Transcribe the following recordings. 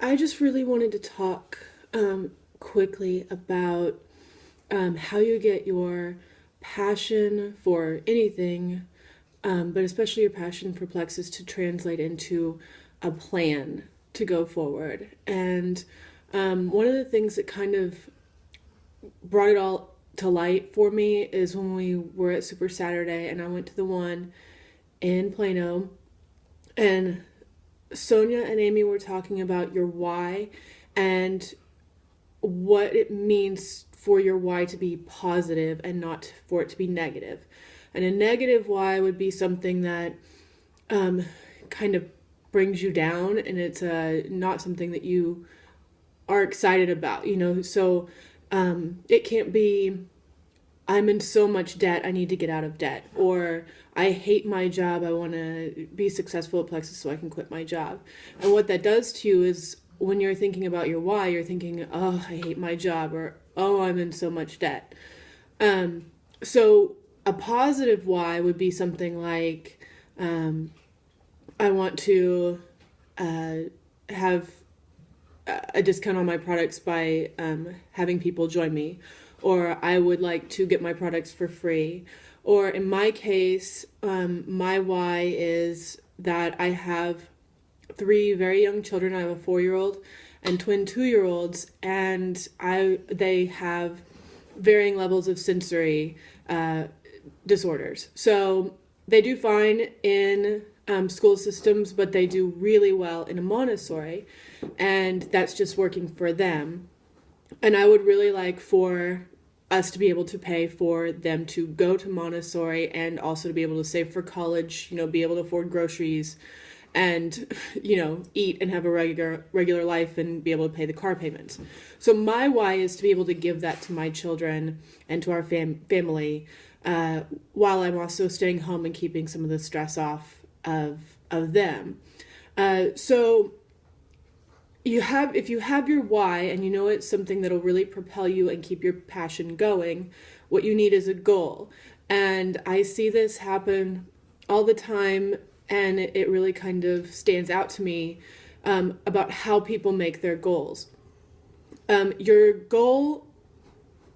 I just really wanted to talk quickly about how you get your passion for anything, but especially your passion for Plexus to translate into a plan to go forward. And one of the things that kind of brought it all to light for me is when we were at Super Saturday and I went to the one in Plano, and Sonia and Amy were talking about your why and what it means for your why to be positive and not for it to be negative. And a negative why would be something that kind of brings you down, and it's not something that you are excited about, you know. So it can't be, I'm in so much debt, I need to get out of debt. Or I hate my job, I want to be successful at Plexus so I can quit my job. And what that does to you is when you're thinking about your why, you're thinking, oh, I hate my job, or oh, I'm in so much debt. So a positive why would be something like, I want to have a discount on my products by having people join me, or I would like to get my products for free. Or in my case, my why is that I have 3 very young children. I have a 4-year-old and twin 2-year-olds, and they have varying levels of sensory disorders. So they do fine in school systems, but they do really well in a Montessori, and that's just working for them. And I would really like for us to be able to pay for them to go to Montessori and also to be able to save for college, you know, be able to afford groceries and, you know, eat and have a regular life and be able to pay the car payments. So my why is to be able to give that to my children and to our family while I'm also staying home and keeping some of the stress off of them. So if you have your why and you know it's something that'll really propel you and keep your passion going, what you need is a goal. And I see this happen all the time, and it really kind of stands out to me about how people make their goals. Your goal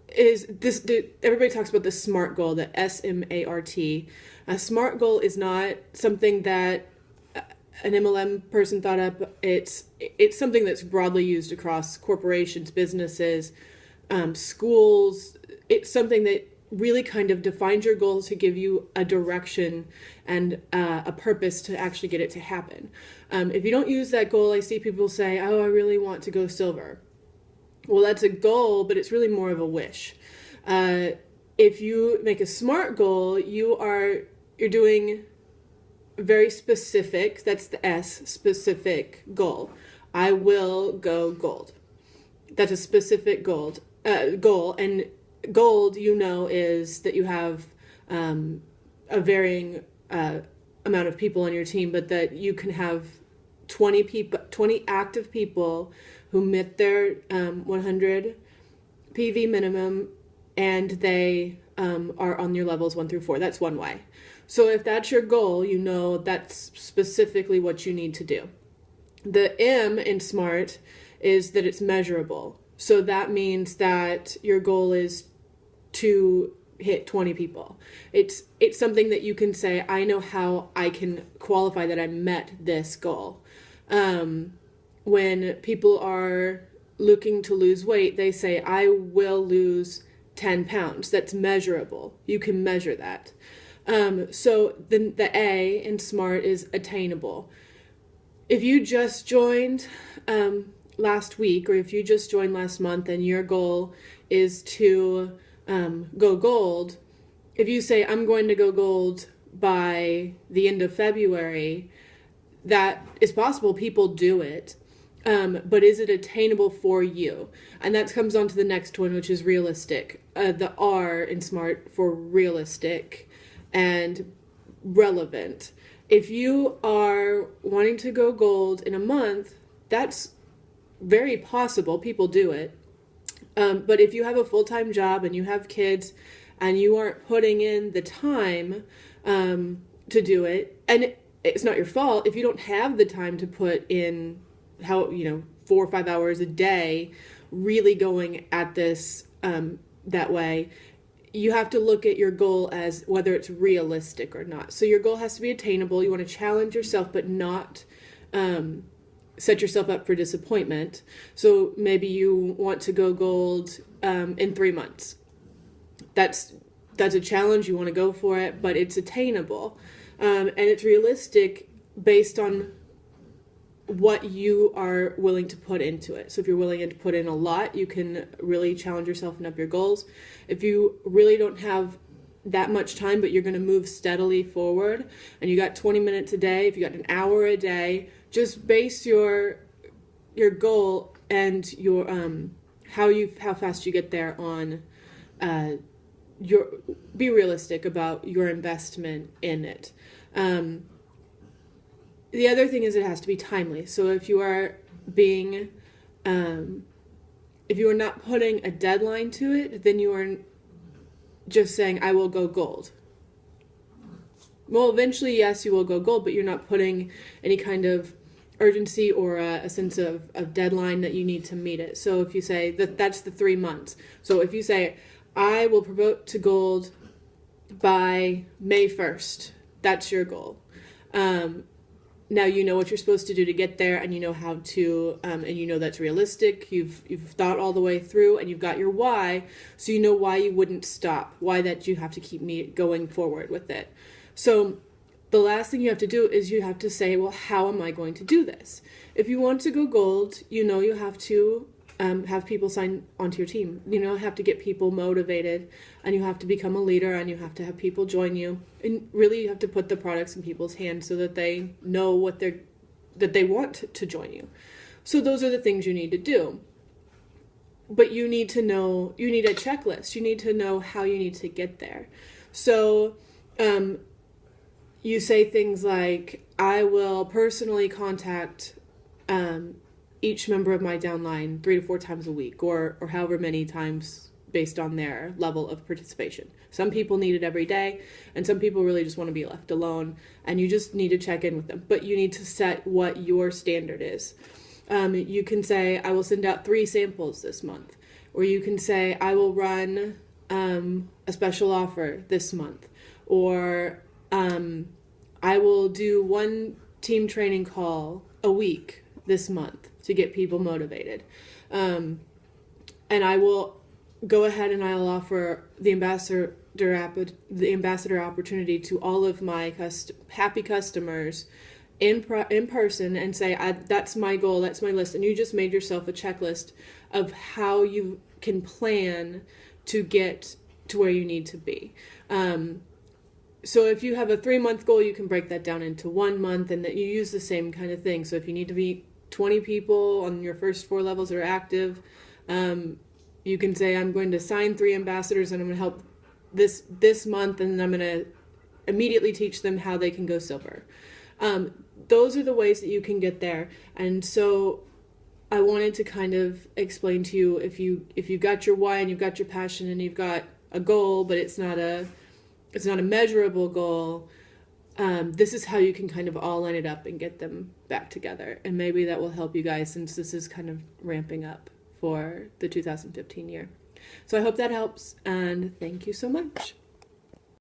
is this. Everybody talks about the SMART goal, the SMART. A SMART goal is not something that an MLM person thought up. It's something that's broadly used across corporations, businesses, schools. It's something that really kind of defines your goals to give you a direction and a purpose to actually get it to happen. If you don't use that goal, I see people say, oh, I really want to go silver. Well, that's a goal, but it's really more of a wish. If you make a SMART goal, you're doing very specific, that's the S, specific goal. I will go gold. That's a specific goal. And gold, you know, is that you have a varying amount of people on your team, but that you can have 20 active people who met their 100 PV minimum, and they are on your levels 1 through 4. That's one way. So if that's your goal, you know that's specifically what you need to do. The M in SMART is that it's measurable. So that means that your goal is to hit 20 people. It's something that you can say, I know how I can qualify that I met this goal. When people are looking to lose weight, they say, I will lose 10 pounds. That's measurable. You can measure that. So the A in SMART is attainable. If you just joined last week, or if you just joined last month and your goal is to go gold, if you say, I'm going to go gold by the end of February, that is possible. People do it. But is it attainable for you? And that comes on to the next one, which is realistic. The R in SMART for realistic and relevant. If you are wanting to go gold in a month, that's very possible. People do it. But if you have a full-time job and you have kids and you aren't putting in the time to do it, and it's not your fault if you don't have the time to put in how, 4 or 5 hours a day really going at this that way, you have to look at your goal as whether it's realistic or not. So your goal has to be attainable. You want to challenge yourself, but not set yourself up for disappointment. So maybe you want to go gold in 3 months. That's a challenge. You want to go for it, but it's attainable. And it's realistic based on what you are willing to put into it. So if you're willing to put in a lot, you can really challenge yourself and up your goals. If you really don't have that much time, but you're going to move steadily forward, and you got 20 minutes a day, if you got an hour a day, just base your goal and your how fast you get there on be realistic about your investment in it. The other thing is it has to be timely. So if you are not putting a deadline to it, then you are just saying, I will go gold. Well, eventually, yes, you will go gold, but you're not putting any kind of urgency or a sense of deadline that you need to meet it. So if you say that's the 3 months. So if you say, I will promote to gold by May 1st, that's your goal. Now you know what you're supposed to do to get there, and you know how to, and you know that's realistic. You've thought all the way through, and you've got your why, so you know why you wouldn't stop, why that you have to keep going forward with it. So the last thing you have to do is you have to say, well, how am I going to do this? If you want to go gold, you have to have people sign onto your team. You have to get people motivated, and you have to become a leader, and you have to have people join you. And really, you have to put the products in people's hands so that they know that they want to join you. So those are the things you need to do. But you need to know, you need a checklist. You need to know how you need to get there. So you say things like, I will personally contact each member of my downline 3 to 4 times a week, or however many times based on their level of participation. Some people need it every day, and some people really just want to be left alone, and you just need to check in with them. But you need to set what your standard is. You can say, I will send out 3 samples this month, or you can say, I will run a special offer this month, or I will do 1 team training call a week this month to get people motivated. And I will go ahead and I'll offer the ambassador opportunity to all of my happy customers in person, and say, that's my goal, that's my list. And you just made yourself a checklist of how you can plan to get to where you need to be. So if you have a 3-month goal, you can break that down into 1 month, and that you use the same kind of thing. So if you need to be 20 people on your first 4 levels are active, you can say, I'm going to sign 3 ambassadors, and I'm going to help this month, and I'm going to immediately teach them how they can go silver. Those are the ways that you can get there. And so I wanted to kind of explain to you, if you got your why and you've got your passion and you've got a goal, but it's not a measurable goal, this is how you can kind of all line it up and get them back together. And maybe that will help you guys, since this is kind of ramping up for the 2015 year. So I hope that helps, and thank you so much.